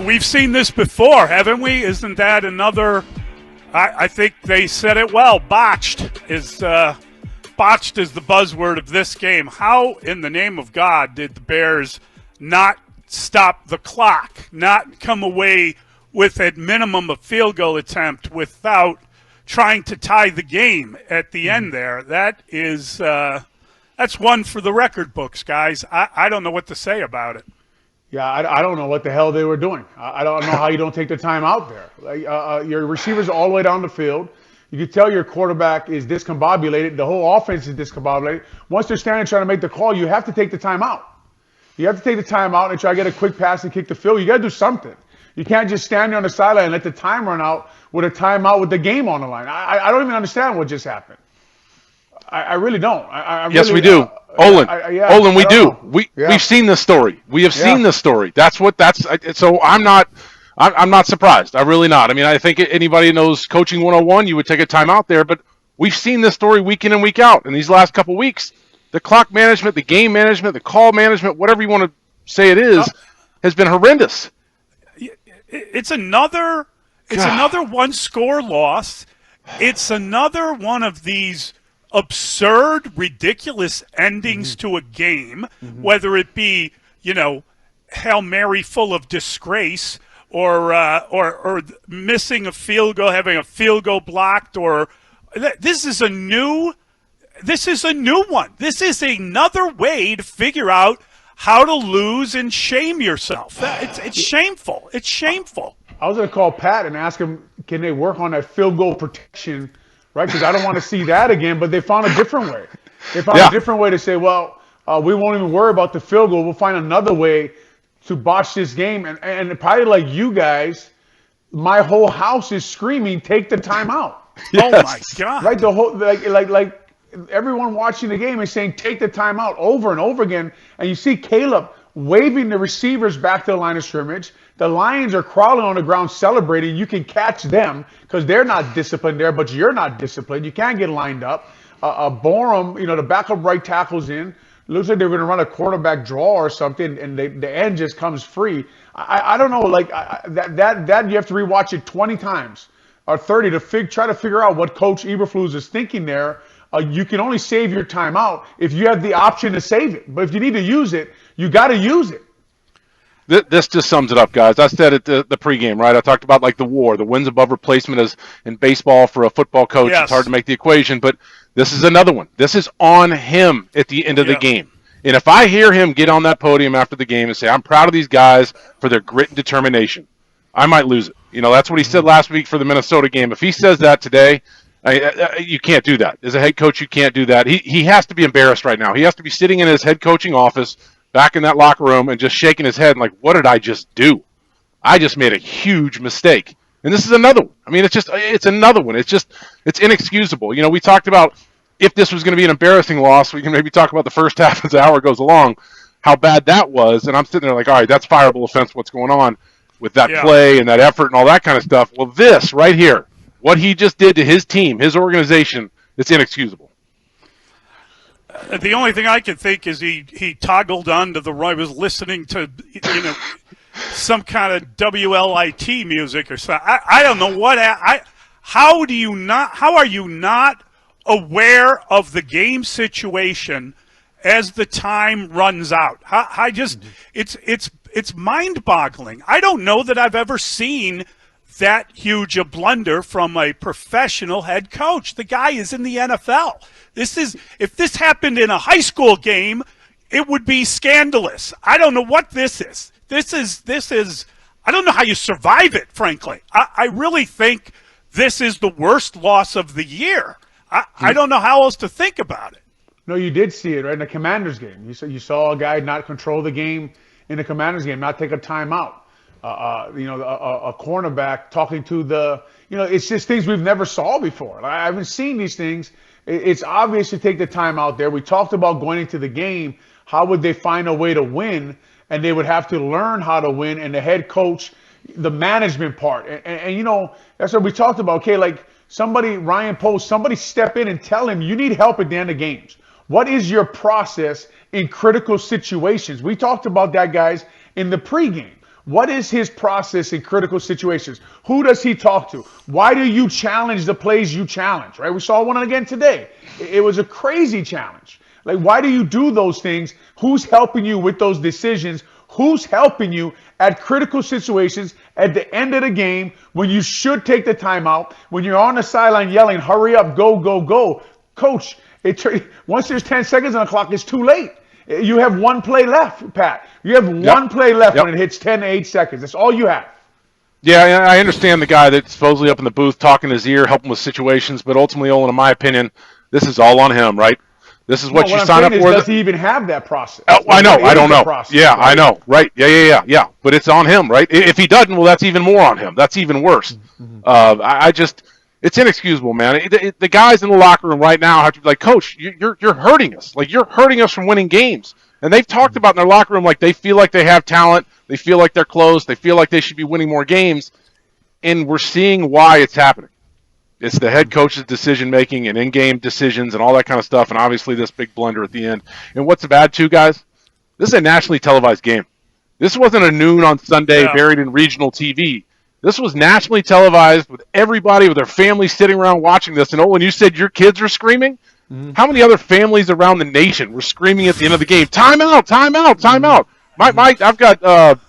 we've seen this before, haven't we? Isn't that another? I think they said it well. Botched is the buzzword of this game. How in the name of God did the Bears not stop the clock, not come away with at minimum a field goal attempt without trying to tie the game at the end there? That is that's one for the record books, guys. I don't know what to say about it. Yeah, I don't know what the hell they were doing. I don't know how you don't take the time out there. Like, your receivers are all the way down the field. You can tell your quarterback is discombobulated. The whole offense is discombobulated. Once they're standing trying to make the call, you have to take the time out. You have to take the time out and try to get a quick pass and kick the field. You got to do something. You can't just stand there on the sideline and let the time run out with a timeout with the game on the line. I don't even understand what just happened. I really don't. Yes, we do. Olin, Olin, we do. We've seen this story. We have seen this story. So I'm not surprised. I'm really not. I mean, I think anybody knows coaching 101, you would take a timeout there, but we've seen this story week in and week out. In these last couple weeks, the clock management, the game management, the call management, whatever you want to say it is, has been horrendous. It's another one-score loss. It's another one of these absurd, ridiculous endings to a game, whether it be, Hail Mary full of disgrace or missing a field goal, having a field goal blocked, or this is a new one. This is another way to figure out how to lose and shame yourself. It's shameful. It's shameful. I was going to call Pat and ask him, can they work on that field goal protection, right? Because I don't want to see that again, but they found a different way. They found a different way to say, well, we won't even worry about the field goal. We'll find another way to botch this game. And probably like you guys, my whole house is screaming, take the timeout. Yes. Oh, my God. Right? The whole, like everyone watching the game is saying, take the timeout over and over again. And you see Caleb waving the receivers back to the line of scrimmage. The Lions are crawling on the ground celebrating. You can catch them because they're not disciplined there, but you're not disciplined. You can't get lined up. Borum, the backup right tackle's in. Looks like they're going to run a quarterback draw or something, and the end just comes free. I don't know, that you have to rewatch it 20 times or 30 to try to figure out what Coach Eberflus is thinking there. You can only save your timeout if you have the option to save it. But if you need to use it, you got to use it. This just sums it up, guys. I said it the pregame, right? I talked about the war. The wins above replacement is in baseball for a football coach. Yes. It's hard to make the equation, but this is another one. This is on him at the end of the game. And if I hear him get on that podium after the game and say, I'm proud of these guys for their grit and determination, I might lose it. That's what he said last week for the Minnesota game. If he says that today, you can't do that. As a head coach, you can't do that. He has to be embarrassed right now. He has to be sitting in his head coaching office back in that locker room and just shaking his head like, what did I just do? I just made a huge mistake. And this is another one. I mean, it's another one. It's inexcusable. We talked about if this was going to be an embarrassing loss, we can maybe talk about the first half as the hour goes along, how bad that was. And I'm sitting there like, all right, that's fireable offense. What's going on with that play and that effort and all that kind of stuff? Well, this right here, what he just did to his team, his organization, it's inexcusable. The only thing I could think is he toggled onto the right, was listening to some kind of WLIT music or something. I don't know what. How are you not aware of the game situation as the time runs out? It's mind-boggling. I don't know that I've ever seen that huge a blunder from a professional head coach. The guy is in the NFL. If this happened in a high school game, it would be scandalous. I don't know what this is. This is I don't know how you survive it, frankly. I really think this is the worst loss of the year. I don't know how else to think about it. No, you did see it, right, in the Commanders game. You saw a guy not control the game in the Commanders game, not take a timeout. A cornerback talking to it's just things we've never saw before. I haven't seen these things. It's obvious to take the time out there. We talked about going into the game. How would they find a way to win? And they would have to learn how to win. And the head coach, the management part. And that's what we talked about. Okay, like Ryan Post, somebody step in and tell him you need help at the end of games. What is your process in critical situations? We talked about that, guys, in the pregame. What is his process in critical situations? Who does he talk to? Why do you challenge the plays you challenge, right? We saw one again today. It was a crazy challenge. Like, why do you do those things? Who's helping you with those decisions? Who's helping you at critical situations at the end of the game when you should take the timeout, when you're on the sideline yelling, hurry up, go, go, go? Coach, once there's 10 seconds on the clock, it's too late. You have one play left, Pat. You have one play left when it hits 10 to 8 seconds. That's all you have. Yeah, I understand the guy that's supposedly up in the booth talking his ear, helping with situations, but ultimately, Olin, in my opinion, this is all on him, right? This is what you sign up for. Does he even have that process? Oh, I know. I don't know. Yeah, right? I know. Right. Yeah. But it's on him, right? If he doesn't, well, that's even more on him. That's even worse. It's inexcusable, man. The guys in the locker room right now have to be like, Coach, you're hurting us. Like, you're hurting us from winning games. And they've talked about in their locker room, like, they feel like they have talent. They feel like they're close. They feel like they should be winning more games. And we're seeing why it's happening. It's the head coach's decision-making and in-game decisions and all that kind of stuff, and obviously this big blunder at the end. And what's bad, too, guys? This is a nationally televised game. This wasn't a noon on Sunday buried in regional TV. This was nationally televised with everybody, with their families sitting around watching this. And, Olin, you said your kids are screaming? Mm-hmm. How many other families around the nation were screaming at the end of the game, timeout, timeout, timeout? I've got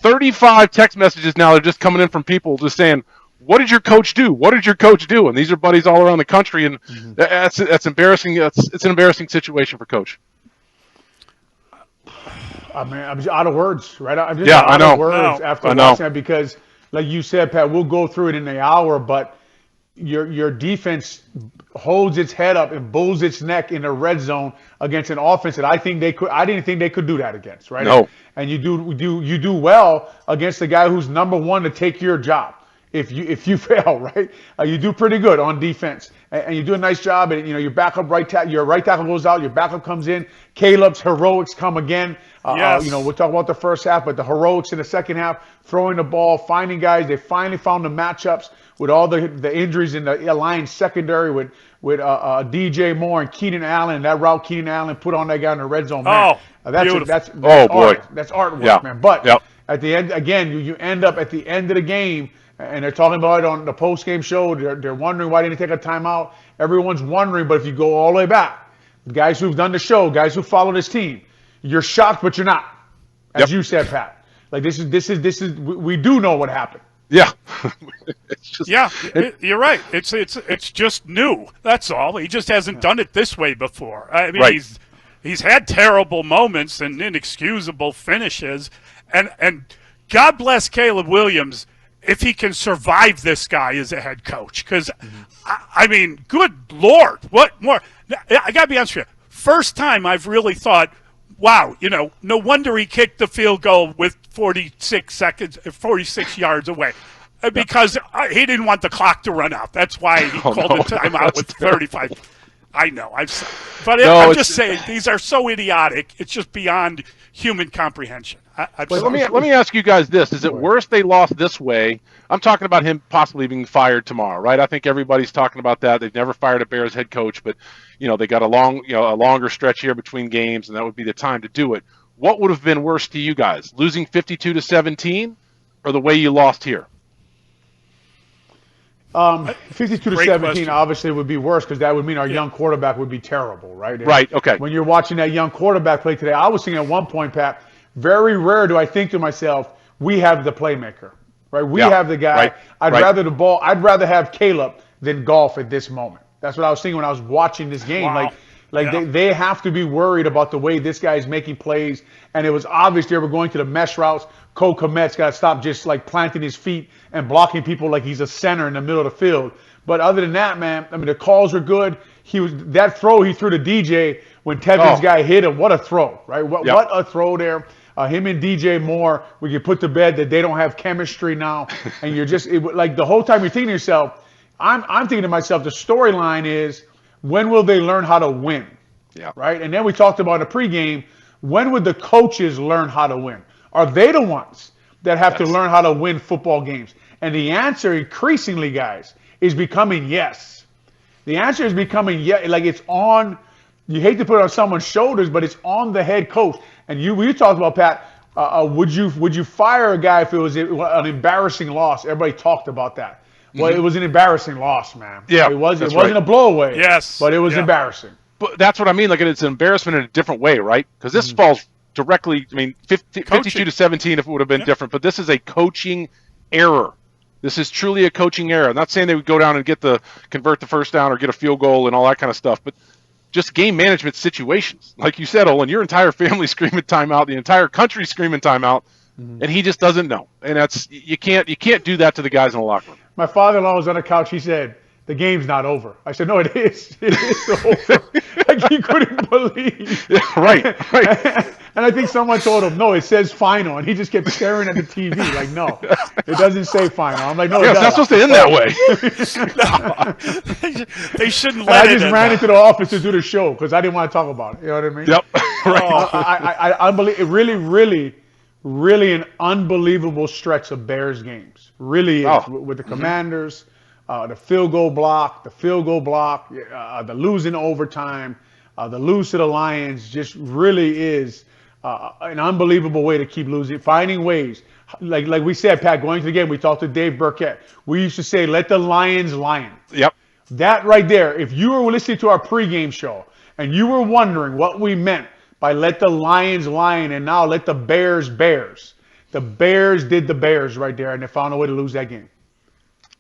35 text messages now that are just coming in from people just saying, what did your coach do? What did your coach do? And these are buddies all around the country, and that's embarrassing. It's an embarrassing situation for Coach. I mean, I'm just out of words, right? I'm just out of words after watching that because, like you said, Pat, we'll go through it in the hour, but your defense holds its head up and bulls its neck in the red zone against an offense that I didn't think they could do that against, right? No. And you do well against the guy who's number one to take your job. If you fail, right, you do pretty good on defense, and you do a nice job. And your backup your right tackle goes out, your backup comes in. Caleb's heroics come again. Yes. We'll talk about the first half, but the heroics in the second half, throwing the ball, finding guys. They finally found the matchups with all the injuries in the Alliance secondary with DJ Moore and Keenan Allen. That route Keenan Allen put on that guy in the red zone. Man. That's art. That's artwork, man. But at the end, again, you end up at the end of the game. And they're talking about it on the post-game show. They're wondering why they didn't take a timeout. Everyone's wondering, but if you go all the way back, guys who've done the show, guys who follow this team, you're shocked, but you're not. As you said, Pat. Like this is we do know what happened. Yeah. You're right. It's just new. That's all. He just hasn't done it this way before. I mean, he's had terrible moments and inexcusable finishes, and God bless Caleb Williams if he can survive this guy as a head coach. Because, I mean, good Lord, what more? I got to be honest with you. First time I've really thought, wow, no wonder he kicked the field goal with 46 yards away. Because he didn't want the clock to run out. That's why he called the timeout with 35. I know. I'm just saying, these are so idiotic. It's just beyond human comprehension. Let me ask you guys this. Is it worse they lost this way? I'm talking about him possibly being fired tomorrow, right? I think everybody's talking about that. They've never fired a Bears head coach, but they got a longer stretch here between games, and that would be the time to do it. What would have been worse to you guys? Losing 52-17 or the way you lost here? 52-17 obviously would be worse because that would mean our young quarterback would be terrible, right? And right, okay. When you're watching that young quarterback play today, I was thinking at one point, Pat, very rare do I think to myself, we have the playmaker, right? We have the guy. Right. I'd rather have Caleb than Golf at this moment. That's what I was thinking when I was watching this game. Wow. They have to be worried about the way this guy is making plays. And it was obvious they were going to the mesh routes. Cole Kmet's got to stop just like planting his feet and blocking people like he's a center in the middle of the field. But other than that, man, I mean, the calls are good. That throw he threw to DJ when Tevin's guy hit him. What a throw, right? What a throw there. Him and DJ Moore, we can put to bed that they don't have chemistry now. And you're just like the whole time you're thinking to yourself, I'm thinking to myself, the storyline is, when will they learn how to win? Yeah. Right? And then we talked about in the pregame, when would the coaches learn how to win? Are they the ones that have to learn how to win football games? And the answer increasingly, guys, is becoming yes. The answer is becoming yes. Like it's on, you hate to put it on someone's shoulders, but it's on the head coach. And we talked about, Pat, would you fire a guy if it was an embarrassing loss? Everybody talked about that. Well, it was an embarrassing loss, man. Yeah, it wasn't a blowaway. Yes, but it was embarrassing. But that's what I mean. Like, it's an embarrassment in a different way, right? Because this falls directly. I mean, 52-17 if it would have been different. But this is a coaching error. This is truly a coaching error. I'm not saying they would go down and convert the first down or get a field goal and all that kind of stuff, but just game management situations. Like you said, Olin, your entire family screaming timeout, the entire country screaming timeout, and he just doesn't know. And you can't do that to the guys in the locker room. My father-in-law was on the couch. He said, "The game's not over." I said, "No, it is. It is over." Like, he couldn't believe. Yeah, right. And I think someone told him, "No, it says final," and he just kept staring at the TV like, "No, it doesn't say final." I'm like, "No, it's not supposed to end that way." They shouldn't let it. I just ran into the office to do the show because I didn't want to talk about it. You know what I mean? Yep. Right. Really an unbelievable stretch of Bears games. Really is with the Commanders. The field goal block, the losing overtime, the lose to the Lions just really is an unbelievable way to keep losing, finding ways. Like we said, Pat, going to the game, we talked to Dave Burkett. We used to say, let the Lions lion. Yep. That right there, if you were listening to our pregame show and you were wondering what we meant by let the Lions lion and now let the Bears bears, the Bears did the Bears right there, and they found a way to lose that game.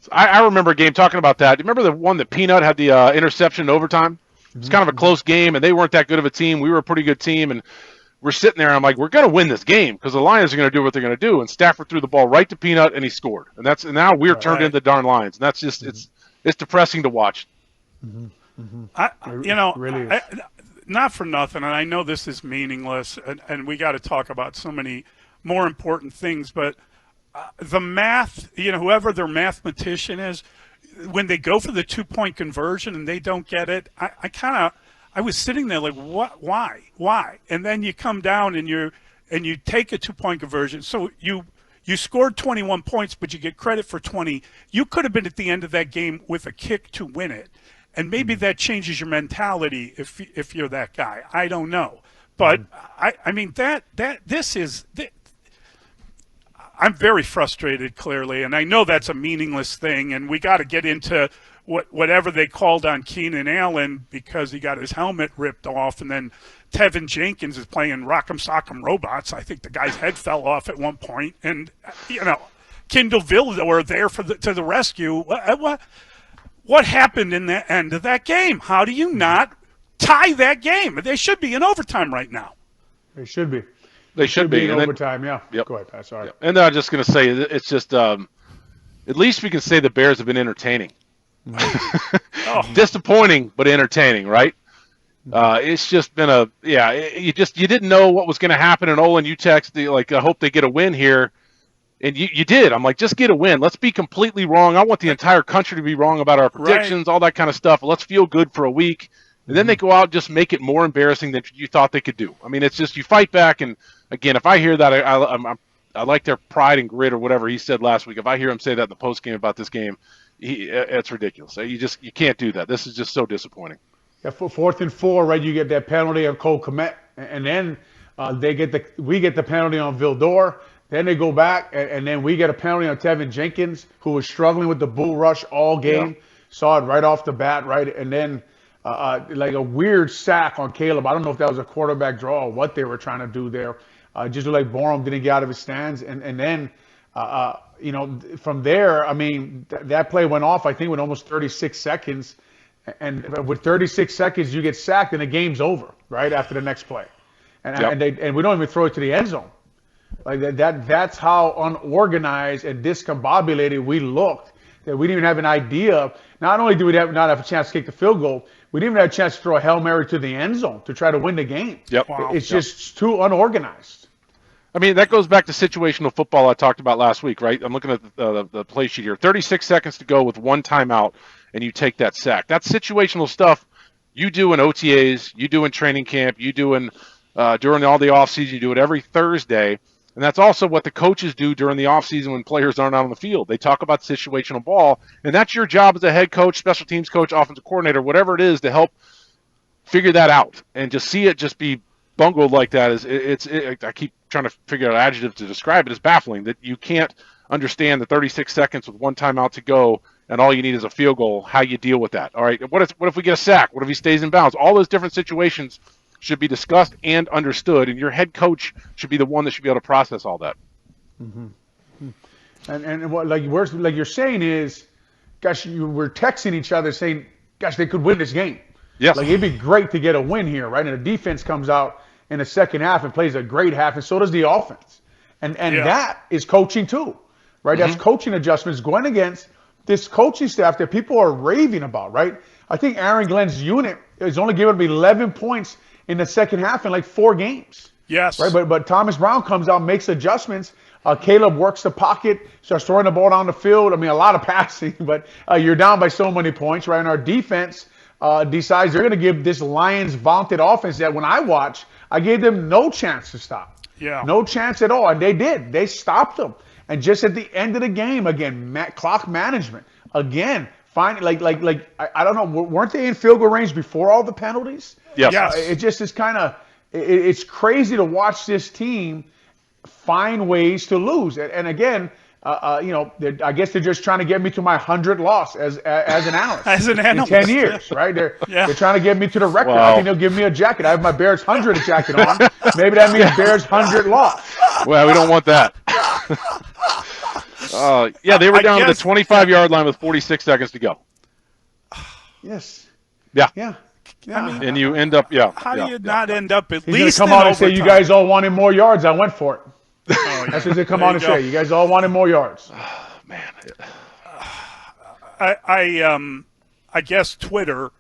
I remember a game talking about that. Do you remember the one that Peanut had the interception in overtime? It was kind of a close game, and they weren't that good of a team. We were a pretty good team, and we're sitting there, and I'm like, we're going to win this game because the Lions are going to do what they're going to do. And Stafford threw the ball right to Peanut, and he scored. And now we're turned into the darn Lions. And that's just it's depressing to watch. Really not for nothing, and I know this is meaningless, and we got to talk about so many more important things, but the math, whoever their mathematician is, when they go for the 2-point conversion and they don't get it, I was sitting there like, what? Why? And then you come down and you take a 2-point conversion. So you scored 21 points, but you get credit for 20. You could have been at the end of that game with a kick to win it. And maybe that changes your mentality if you're that guy. I don't know. But I mean, I'm very frustrated, clearly, and I know that's a meaningless thing, and we got to get into whatever they called on Keenan Allen because he got his helmet ripped off, and then Tevin Jenkins is playing Rock'em Sock'em Robots. I think the guy's head fell off at one point, and Kindleville were there to the rescue. What happened in the end of that game? How do you not tie that game? They should be in overtime right now. They should be. They should be in overtime, yeah. Yep. Go ahead, Pat. Sorry. Yep. And then I'm just going to say, it's just at least we can say the Bears have been entertaining. Disappointing, but entertaining, right? It's just been you didn't know what was going to happen. And Olin, you texted, like, I hope they get a win here. And you did. I'm like, just get a win. Let's be completely wrong. I want the entire country to be wrong about our predictions, all that kind of stuff. Let's feel good for a week. And then they go out and just make it more embarrassing than you thought they could do. I mean, it's just you fight back. And, again, if I hear that, I like their pride and grit or whatever he said last week. If I hear him say that in the postgame about this game, it's ridiculous. You can't do that. This is just so disappointing. Yeah, 4th and 4, right? You get that penalty on Cole Kmet, and then we get the penalty on Vildor. Then they go back, and then we get a penalty on Tevin Jenkins, who was struggling with the bull rush all game. Yeah. Saw it right off the bat, right? And then like a weird sack on Caleb. I don't know if that was a quarterback draw or what they were trying to do there. Just like Borum didn't get out of his stands. And then, from there, I mean, that play went off, I think, with almost 36 seconds. And with 36 seconds, you get sacked, and the game's over, right, after the next play. And we don't even throw it to the end zone. Like that's how unorganized and discombobulated we looked, that we didn't even have an idea. Not only do we not have a chance to kick the field goal, we didn't even have a chance to throw a Hail Mary to the end zone to try to win the game. Yep. Wow. It's just too unorganized. I mean, that goes back to situational football I talked about last week, right? I'm looking at the play sheet here. 36 seconds to go with one timeout, and you take that sack. That's situational stuff you do in OTAs, you do in training camp, you do in during all the offseason, you do it every Thursday. And that's also what the coaches do during the offseason when players aren't out on the field. They talk about situational ball, and that's your job as a head coach, special teams coach, offensive coordinator, whatever it is, to help figure that out and just see it just be bungled like that is I keep trying to figure out adjectives to describe it. It's baffling that you can't understand the 36 seconds with one timeout to go and all you need is a field goal. How you deal with that? All right. What if we get a sack? What if he stays in bounds? All those different situations should be discussed and understood, and your head coach should be the one that should be able to process all that. Mm-hmm. And what like you're saying is, gosh, we're texting each other saying, gosh, they could win this game. Yes. Like it'd be great to get a win here, right? And the defense comes out in the second half and plays a great half, and so does the offense. And that is coaching too, right? That's coaching adjustments going against this coaching staff that people are raving about, right? I think Aaron Glenn's unit is only given up 11 points in the second half in like 4 games. Yes. Right, but Thomas Brown comes out, makes adjustments. Caleb works the pocket, starts throwing the ball down the field. I mean, a lot of passing, but you're down by so many points, right? And our defense decides they're going to give this Lions vaunted offense that when I watch, I gave them no chance to stop. Yeah. No chance at all. And they did. They stopped them. And just at the end of the game, again, clock management. Again, I don't know, weren't they in field goal range before all the penalties? Yes. It just is kind of, it's crazy to watch this team find ways to lose. And again, I guess they're just trying to get me to my 100th loss as an analyst. As an analyst. In 10 years, right? They're trying to get me to the record. Wow. I think they'll give me a jacket. I have my Bears 100 jacket on. Maybe that means Bears 100 loss. Well, we don't want that. They were down to the 25-yard line with 46 seconds to go. Yes. Yeah. I mean, And you end up, how do you not end up at He's least going to come out and say, overtime? you guys all wanted more yards. I went for it. Oh, yeah. That's what they come There out and say. You guys all wanted more yards. Man. I guess Twitter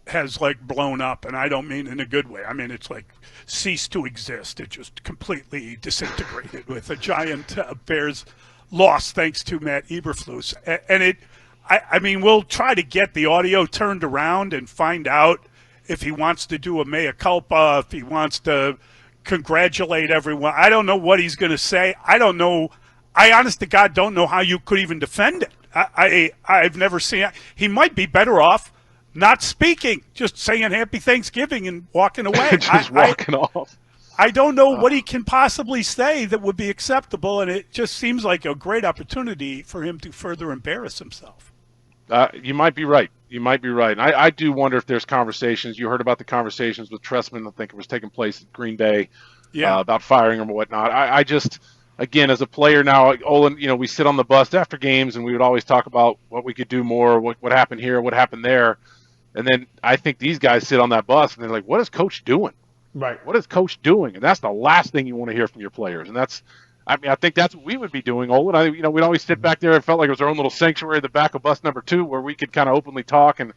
has like blown up, and I don't mean in a good way. I mean it's like ceased to exist. It just completely disintegrated with a giant Bears loss thanks to Matt Eberflus. And I mean, we'll try to get the audio turned around and find out if he wants to do a mea culpa, if he wants to congratulate everyone. I don't know what he's going to say. I don't know. I honest to God don't know how you could even defend it. I've never seen it. He might be better off not speaking, just saying Happy Thanksgiving and walking away. Walking off. I don't know what he can possibly say that would be acceptable, and it just seems like a great opportunity for him to further embarrass himself. You might be right. And I do wonder if there's conversations. You heard about the conversations with Trestman. I think it was taking place at Green Bay about firing him or whatnot. I just, again, as a player now, Olin, we sit on the bus after games, and we would always talk about what we could do more, what happened here, what happened there. And then I think these guys sit on that bus, and they're like, what is Coach doing? Right. What is Coach doing? And that's the last thing you want to hear from your players. And I think that's what we would be doing, Olin. We'd always sit back there and felt like it was our own little sanctuary at the back of bus number 2 where we could kind of openly talk and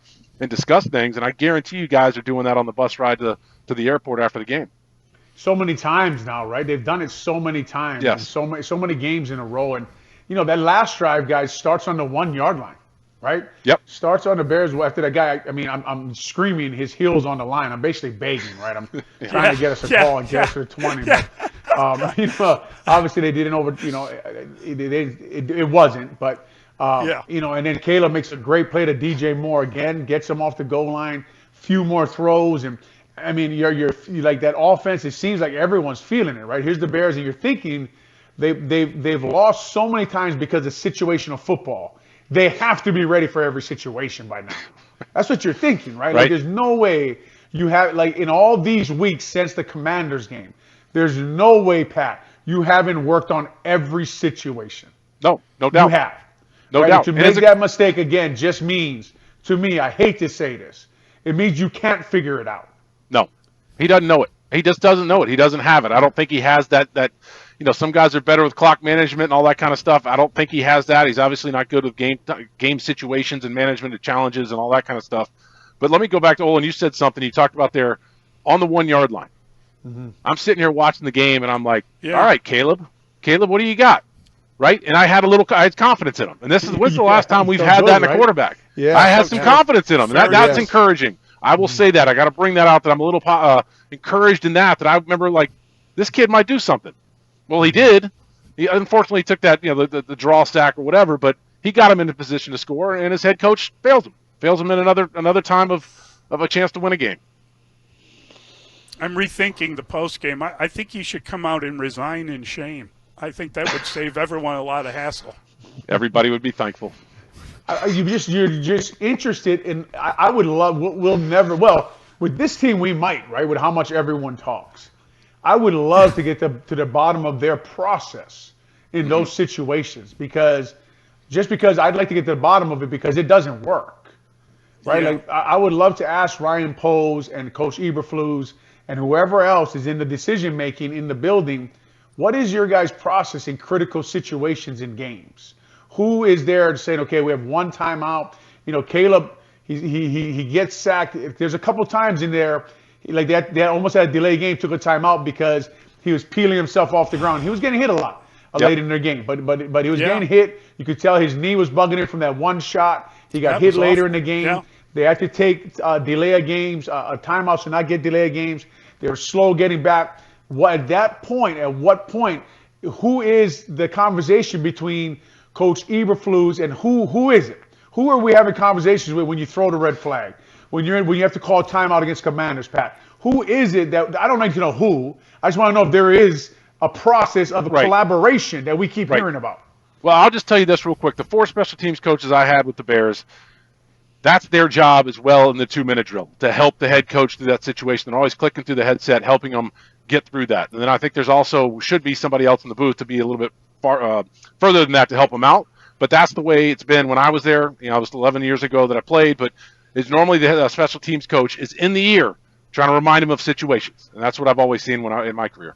discuss things. And I guarantee you guys are doing that on the bus ride to the airport after the game. So many times now, right? They've done it so many times. Yes. And so many games in a row. And, that last drive, guys, starts on the 1-yard line, right? Yep. Starts on the Bears. After that guy, I'm screaming his heels on the line. I'm basically begging, right? I'm trying to get us a call and get us to the 20. Yeah. But, obviously they didn't it wasn't. But, and then Caleb makes a great play to DJ Moore again, gets him off the goal line, few more throws. And, I mean, you're like that offense, it seems like everyone's feeling it, right? Here's the Bears, and you're thinking they've lost so many times because of situational football. They have to be ready for every situation by now. That's what you're thinking, right? Like, there's no way you have, like, in all these weeks since the Commanders game, there's no way, Pat, you haven't worked on every situation. No doubt. You have. No doubt. To make that mistake again just means, to me, I hate to say this, it means you can't figure it out. No, he doesn't know it. He just doesn't know it. He doesn't have it. I don't think he has that. Some guys are better with clock management and all that kind of stuff. I don't think he has that. He's obviously not good with game situations and management of challenges and all that kind of stuff. But let me go back to Olin. You said something. You talked about there on the 1-yard line. Mm-hmm. I'm sitting here watching the game, and I'm like, all right, Caleb, what do you got? Right? And I had confidence in him. And when's the last time we've had that in a quarterback? Yeah, I had some confidence in him. And that's encouraging. I will say that. I got to bring that out, that I'm a little encouraged in that I remember, like, this kid might do something. Well, he did. He unfortunately took that, the draw sack or whatever, but he got him in a position to score, and his head coach fails him in another time of a chance to win a game. I'm rethinking the post game. I think he should come out and resign in shame. I think that would save everyone a lot of hassle. Everybody would be thankful. You're just interested in. I would love. We'll never. Well, with this team, we might, right? With how much everyone talks, I would love to get to the bottom of their process in those situations, because I'd like to get to the bottom of it, because it doesn't work, right? Yeah. Like I would love to ask Ryan Poles and Coach Eberflus and whoever else is in the decision making in the building, what is your guys' process in critical situations in games? Who is there saying, okay, we have one timeout? You know, Caleb, he gets sacked. There's a couple times in there, like they almost had a delay game, took a timeout because he was peeling himself off the ground. He was getting hit a lot late in their game, but he was getting hit. You could tell his knee was bugging him from that one shot. He got hit later in the game. Yeah. They had to take delay of games, a timeout to not get delay of games. They were slow getting back. At what point, who is the conversation between Coach Eberflus and who is it? Who are we having conversations with when you throw the red flag? When you have to call timeout against Commanders, Pat? Who is it that, I don't need to know who. I just want to know if there is a process of collaboration that we keep hearing about. Well, I'll just tell you this real quick. The 4 special teams coaches I had with the Bears, that's their job as well in the 2-minute drill, to help the head coach through that situation. They're always clicking through the headset, helping them get through that. And then I think there's also should be somebody else in the booth to be a little bit further than that to help them out. But that's the way it's been when I was there. You know, it was 11 years ago that I played, but it's normally the special teams coach is in the ear trying to remind him of situations. And that's what I've always seen in my career.